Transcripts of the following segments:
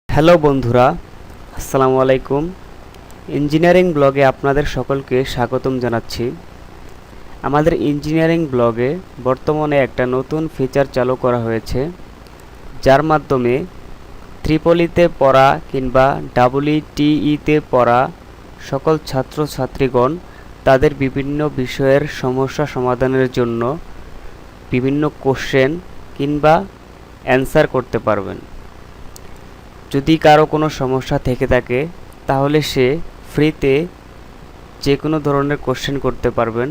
Hello বন্ধুরা, আসসালামু আলাইকুম। ইঞ্জিনিয়ারিং ব্লগে আপনাদের সকলকে স্বাগতম জানাচ্ছি। আমাদের ইঞ্জিনিয়ারিং ব্লগে বর্তমানে একটা নতুন ফিচার চালু করা হয়েছে, যার মাধ্যমে ত্রিপলিতে পড়া কিংবা ডাব্লিউটিইতে পড়া সকল ছাত্রছাত্রীগণ তাদের বিভিন্ন বিষয়ের সমস্যা সমাধানের জন্য বিভিন্ন কোশ্চেন কিংবা অ্যান্সার করতে পারবেন। যদি কারো কোনো সমস্যা থেকে থাকে তাহলে সে ফ্রিতে যে কোনো ধরনের কোশ্চেন করতে পারবেন,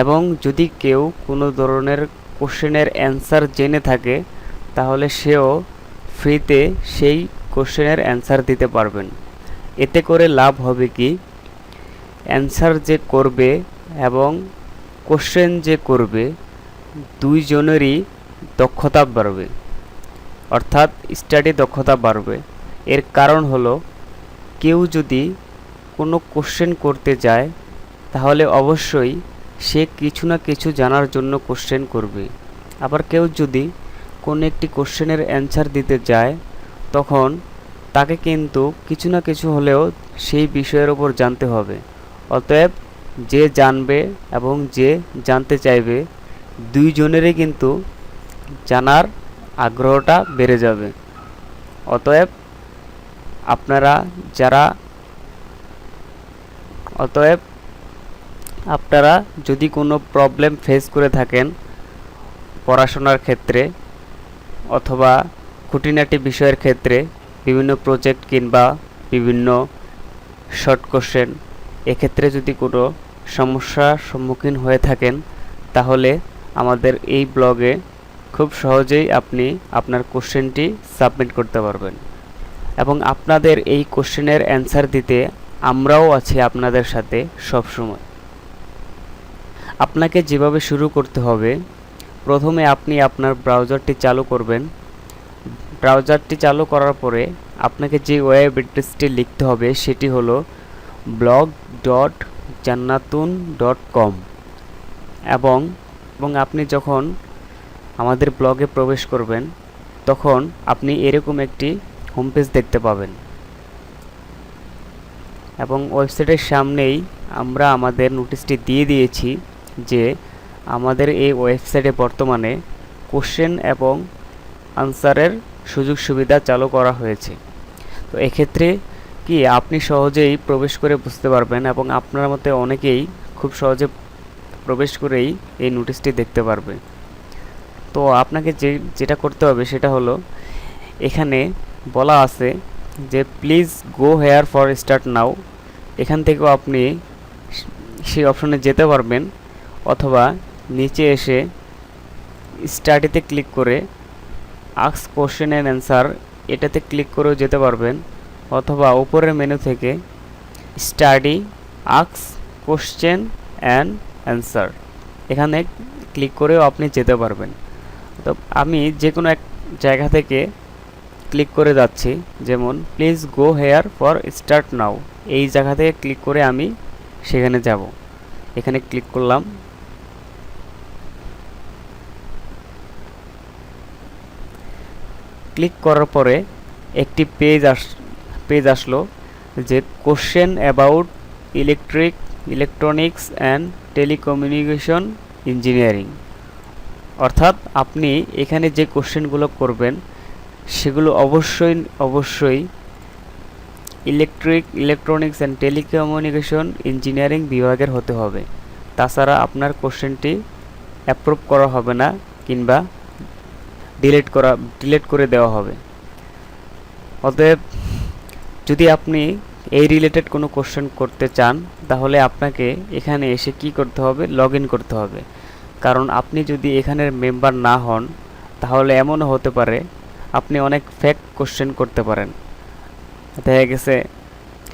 এবং যদি কেউ কোনো ধরনের কোশ্চেনের অ্যান্সার জেনে থাকে তাহলে সেও ফ্রিতে সেই কোশ্চেনের অ্যান্সার দিতে পারবেন। এতে করে লাভ হবে কি, অ্যান্সার যে করবে এবং কোশ্চেন যে করবে দুইজনেরই দক্ষতা বাড়বে, অর্থাৎ স্টাডি দক্ষতা বাড়বে। এর কারণ হলো, কেউ যদি কোনো কোশ্চেন করতে যায় তাহলে অবশ্যই সে কিছু না কিছু জানার জন্য কোশ্চেন করবে। আবার কেউ যদি কোনো একটি কোশ্চেনের অ্যান্সার দিতে যায় তখন তাকে কিন্তু কিছু না কিছু হলেও সেই বিষয়ের ওপর জানতে হবে। অতএব যে জানবে এবং যে জানতে চাইবে দুইজনেরই কিন্তু জানার আগ্রহটা বেড়ে যাবে। অতএব আপনারা যদি কোনো প্রবলেম ফেস করে থাকেন পড়াশোনার ক্ষেত্রে অথবা খুঁটিনাটি বিষয়ের ক্ষেত্রে, বিভিন্ন প্রজেক্ট কিংবা বিভিন্ন শর্ট কোশ্চেন, এক্ষেত্রে যদি কোনো সমস্যার সম্মুখীন হয়ে থাকেন তাহলে আমাদের এই ব্লগে খুব সহজেই আপনি আপনার কোশ্চেনটি সাবমিট করতে পারবেন, এবং আপনাদের এই কোশ্চেনের অ্যান্সার দিতে আমরাও আছি আপনাদের সাথে সবসময়। আপনাকে যেভাবে শুরু করতে হবে, প্রথমে আপনি আপনার ব্রাউজারটি চালু করবেন। ব্রাউজারটি চালু করার পরে আপনাকে যে ওয়েব অ্যাড্রেসটি লিখতে হবে সেটি হলো blog.jannatun.com, এবং আপনি যখন আমাদের ব্লগে প্রবেশ করবেন তখন আপনি এরকম একটি হোম পেজ দেখতে পাবেন, এবং ওয়েবসাইটের সামনেই আমরা আমাদের নোটিশটি দিয়ে দিয়েছি যে আমাদের এই ওয়েবসাইটে বর্তমানে কোশ্চেন এবং আনসারের সুযোগ সুবিধা চালু করা হয়েছে। তো এক্ষেত্রে কি আপনি সহজেই প্রবেশ করে বুঝতে পারবেন, এবং আপনার মতে অনেকেই খুব সহজে প্রবেশ করেই এই নোটিশটি দেখতে পারবে। তো আপনাকে যেটা করতে হবে সেটা হলো, এখানে বলা আছে যে please go here for start now. এখান থেকেও আপনি সেই অপশনে যেতে পারবেন, অথবা নিচে এসে স্টাডিতে ক্লিক করে আস্ক কোশ্চেন অ্যান্ড অ্যান্সার এটাতে ক্লিক করেও যেতে পারবেন, অথবা উপরের মেনু থেকে study ask question and answer এখানে ক্লিক করেও আপনি যেতে পারবেন। তো আমি যে কোনো এক জায়গা থেকে ক্লিক করে যাচ্ছি, যেমন please go here for start now, এই জায়গা থেকে ক্লিক করে আমি সেখানে যাব। এখানে ক্লিক করলাম। ক্লিক করার পরে একটি পেজ আসলো যে question about electronics and telecommunication engineering. অর্থাৎ আপনি এখানে যে কোশ্চেনগুলো করবেন সেগুলো অবশ্যই ইলেকট্রনিক্স অ্যান্ড টেলিকমিউনিকেশন ইঞ্জিনিয়ারিং বিভাগের হতে হবে। তাছাড়া আপনার কোশ্চেনটি অ্যাপ্রুভ করা হবে না কিংবা ডিলিট করে দেওয়া হবে। অতএব যদি আপনি এই রিলেটেড কোনো কোশ্চেন করতে চান তাহলে আপনাকে এখানে এসে কি করতে হবে, লগ ইন করতে হবে। কারণ আপনি যদি এখানের মেম্বার না হন তাহলে এমনও হতে পারে আপনি অনেক ফেক কোশ্চেন করতে পারেন। দেখা গেছে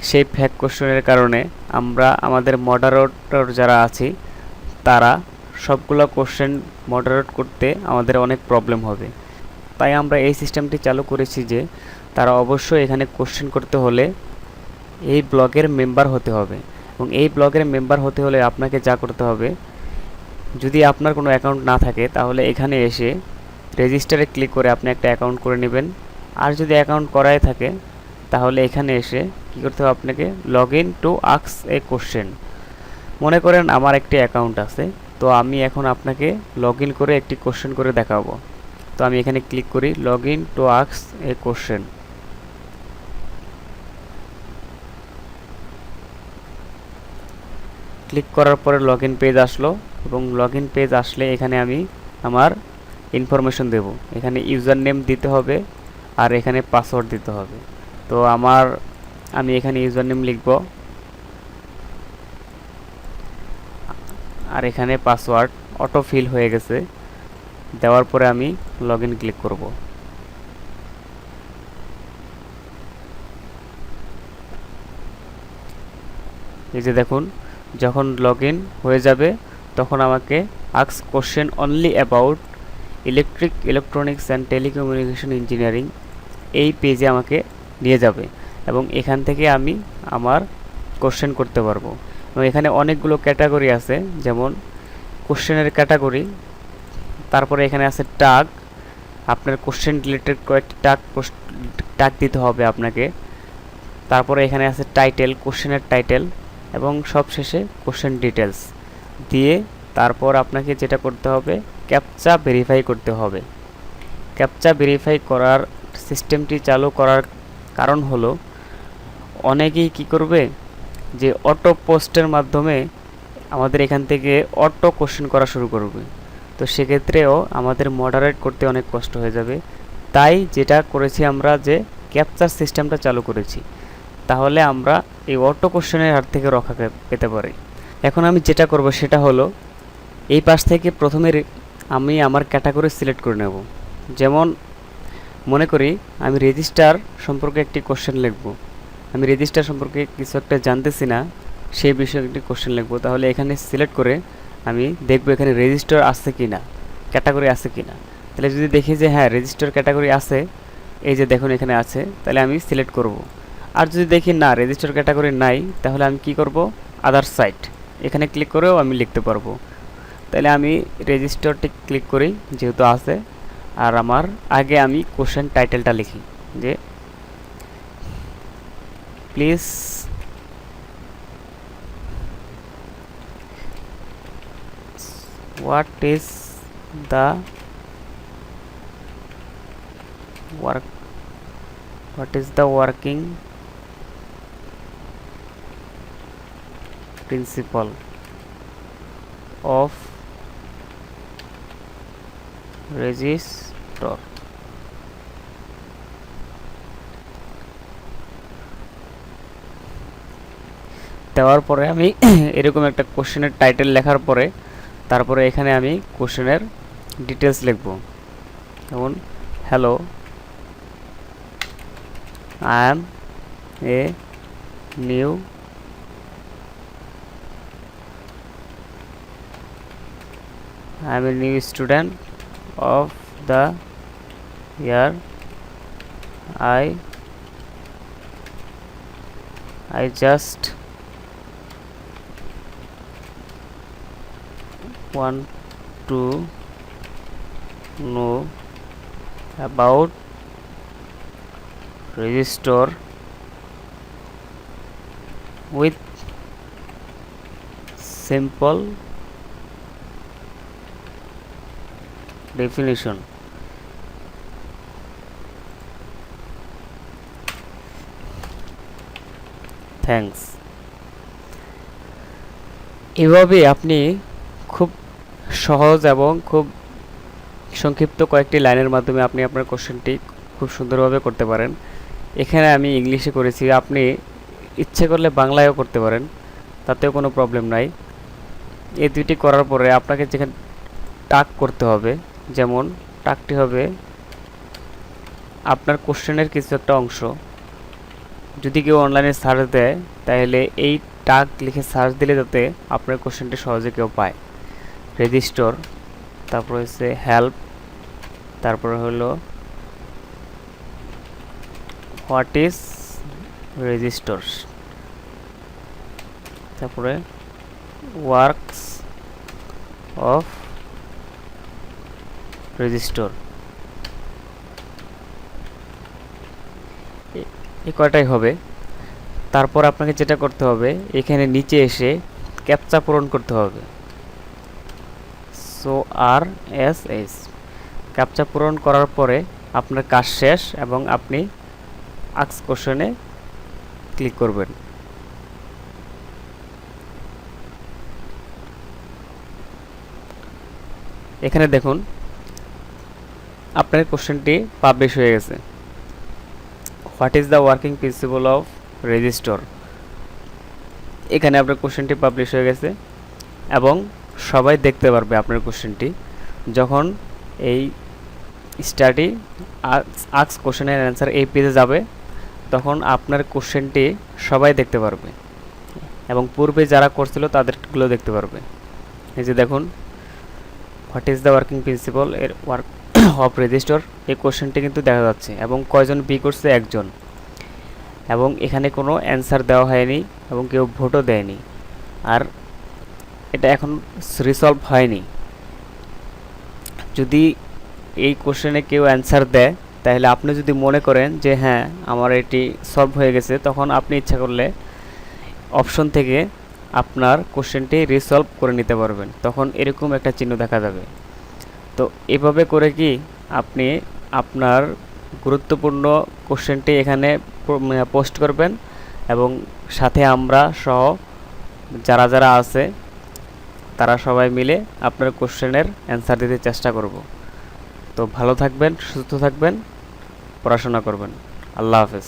সেই ফেক কোশ্চেনের কারণে আমরা আমাদের মডারেটর যারা আছি তারা সবগুলো কোশ্চেন মডারেট করতে আমাদের অনেক প্রবলেম হবে। তাই আমরা এই সিস্টেমটি চালু করেছি যে তারা অবশ্যই এখানে কোশ্চেন করতে হলে এই ব্লগের মেম্বার হতে হবে, এবং এই ব্লগের মেম্বার হতে হলে আপনাকে যা করতে হবে, যদি আপনার কোনো অ্যাকাউন্ট না থাকে তাহলে এখানে এসে রেজিস্টারে ক্লিক করে আপনি একটা অ্যাকাউন্ট করে নেবেন, আর যদি অ্যাকাউন্ট করাই থাকে তাহলে এখানে এসে কি করতে হবে আপনাকে log in to ask a question. মনে করেন আমার একটি অ্যাকাউন্ট আছে, তো আমি এখন আপনাকে লগ ইন করে একটি কোশ্চেন করে দেখাবো। তো আমি এখানে ক্লিক করি log in to ask a question. Click করার পরে লগ ইন পেজ আসলো, এবং লগ ইন পেজ আসলে এখানে আমি আমার ইনফরমেশন দেব। এখানে ইউজার নেম দিতে হবে আর এখানে পাসওয়ার্ড দিতে হবে। তো আমি এখানে ইউজার নেম লিখব আর এখানে পাসওয়ার্ড অটো ফিল হয়ে গেছে। দেওয়ার পরে আমি লগ ইন ক্লিক করব। এই যে দেখুন, যখন লগ ইন হয়ে যাবে তখন আমাকে ask question only about electronics and telecommunication engineering এই পেজে আমাকে নিয়ে যাবে, এবং এখান থেকে আমি আমার কোশ্চেন করতে পারবো। এবং এখানে অনেকগুলো ক্যাটাগরি আছে, যেমন কোশ্চেনের ক্যাটাগরি, তারপরে এখানে আছে টাগ, আপনার কোশ্চেন রিলেটেড কয়েকটি টাগ দিতে হবে আপনাকে। তারপরে এখানে আছে টাইটেল, কোশ্চেনের টাইটেল, এবং সবশেষে কোশ্চেন ডিটেলস দিয়ে তারপর আপনাকে যেটা করতে হবে ক্যাপচা ভেরিফাই করতে হবে। ক্যাপচা ভেরিফাই করার সিস্টেমটি চালু করার কারণ হলো অনেকেই কি করবে যে অটো পোস্টের মাধ্যমে আমাদের এখান থেকে অটো কোশ্চেন করা শুরু করবে। তো সেক্ষেত্রেও আমাদের মডারেট করতে অনেক কষ্ট হয়ে যাবে। তাই যেটা করেছি আমরা যে ক্যাপচার সিস্টেমটা চালু করেছি, তাহলে আমরা এই অটো কোশ্চেনের হাত থেকে রক্ষা পেতে পারি। এখন আমি যেটা করব সেটা হলো এই পাশ থেকে প্রথমে আমি আমার ক্যাটাগরি সিলেক্ট করে নেব। যেমন মনে করি আমি রেজিস্টার সম্পর্কে একটি কোশ্চেন লিখব। আমি রেজিস্টার সম্পর্কে কিছু একটা জানতেছি না, সেই বিষয়ে একটি কোশ্চেন লিখব। তাহলে এখানে সিলেক্ট করে আমি দেখব এখানে রেজিস্টার আছে কি না, ক্যাটাগরি আছে কি না। তাহলে যদি দেখি যে হ্যাঁ রেজিস্টার ক্যাটাগরি আছে, এই যে দেখুন এখানে আছে, তাহলে আমি সিলেক্ট করব। আর যদি দেখি না রেজিস্টার ক্যাটাগরি নাই, তাহলে আমি কি করব আদার সাইট, এখানে ক্লিক করেও আমি লিখতে পারবো। তাহলে আমি রেজিস্টারটি ক্লিক করি যেহেতু আছে, আর আমার আগে আমি কোশ্চেন টাইটেলটা লিখি যে please what is the working principle of register। দেওয়ার পরে আমি এরকম একটা কোশ্চেনের টাইটেল লেখার পরে তারপরে এখানে আমি কোশ্চেনের ডিটেলস লিখব। যেমন hello, I M a new student of the year। I just want to know about register with simple definition। Thanks. এভাবে আপনি খুব সহজ এবং খুব সংক্ষিপ্ত কয়েকটি লাইনের মাধ্যমে আপনি আপনার কোশ্চেনটি খুব সুন্দরভাবে করতে পারেন। এখানে আমি ইংলিশে করেছি, আপনি ইচ্ছে করলে বাংলায়ও করতে পারেন, তাতেও কোনো প্রবলেম নাই। এই দুইটি করার পরে আপনাকে যেখানে টাগ করতে হবে, যেমন টাগটি হবে আপনার কোশ্চেনের কিছু একটা অংশ। যদি কেউ অনলাইনে সার্চ দেয় তাহলে এই টাগ লিখে সার্চ দিলে যাতে আপনার কোশ্চেনটি সহজে কেউ পায়। রেজিস্টার, তারপর হচ্ছে হেল্প, তারপরে হলো হোয়াট ইজ রেজিস্টার, তারপরে ওয়ার্কস অফ রেজিস্টার। এই কয়টাই হবে। তারপর আপনাকে যেটা করতে হবে, এখানে নিচে এসে ক্যাপচা পূরণ করতে হবে। সো RSS ক্যাপচা পূরণ করার পরে আপনার কাজ শেষ এবং আপনি আস্ক কোশ্চেনে ক্লিক করবেন। এখানে দেখুন আপনার কোশ্চেনটি পাবলিশ হয়ে গেছে। What is the working principle of resistor, এখানে আপনার কোশ্চেনটি পাবলিশ হয়ে গেছে এবং সবাই দেখতে পারবে আপনার কোশ্চেনটি। যখন এই স্টাডি আস্ক কোশ্চেনের অ্যান্সার এই পেজে যাবে, তখন আপনার কোশ্চেনটি সবাই দেখতে পারবে এবং পূর্বে যারা করছিল তাদেরগুলো দেখতে পারবে। এই যে দেখুন, what is the working principle এর ওয়ার্ক অফ রেজিস্টর, এই কোশ্চেনটি কিন্তু দেখা যাচ্ছে এবং কয়জন বি করছে, একজন, এবং এখানে কোনো অ্যান্সার দেওয়া হয়নি এবং কেউ ভোটও দেয়নি, আর এটা এখন রিসলভ হয়নি। যদি এই কোশ্চেনে কেউ অ্যান্সার দেয়, তাহলে আপনি যদি মনে করেন যে হ্যাঁ আমার এটি সলভ হয়ে গেছে, তখন আপনি ইচ্ছা করলে অপশন থেকে আপনার কোশ্চেনটি রিসলভ করে নিতে পারবেন। তখন এরকম একটা চিহ্ন দেখা যাবে। তো এভাবে করে কি আপনি আপনার গুরুত্বপূর্ণ কোশ্চেনটি এখানে পোস্ট করবেন এবং সাথে আমরা সহ যারা যারা আছে তারা সবাই মিলে আপনার কোশ্চেনের অ্যান্সার দিতে চেষ্টা করব। তো ভালো থাকবেন, সুস্থ থাকবেন, পড়াশোনা করবেন। আল্লাহ হাফেজ।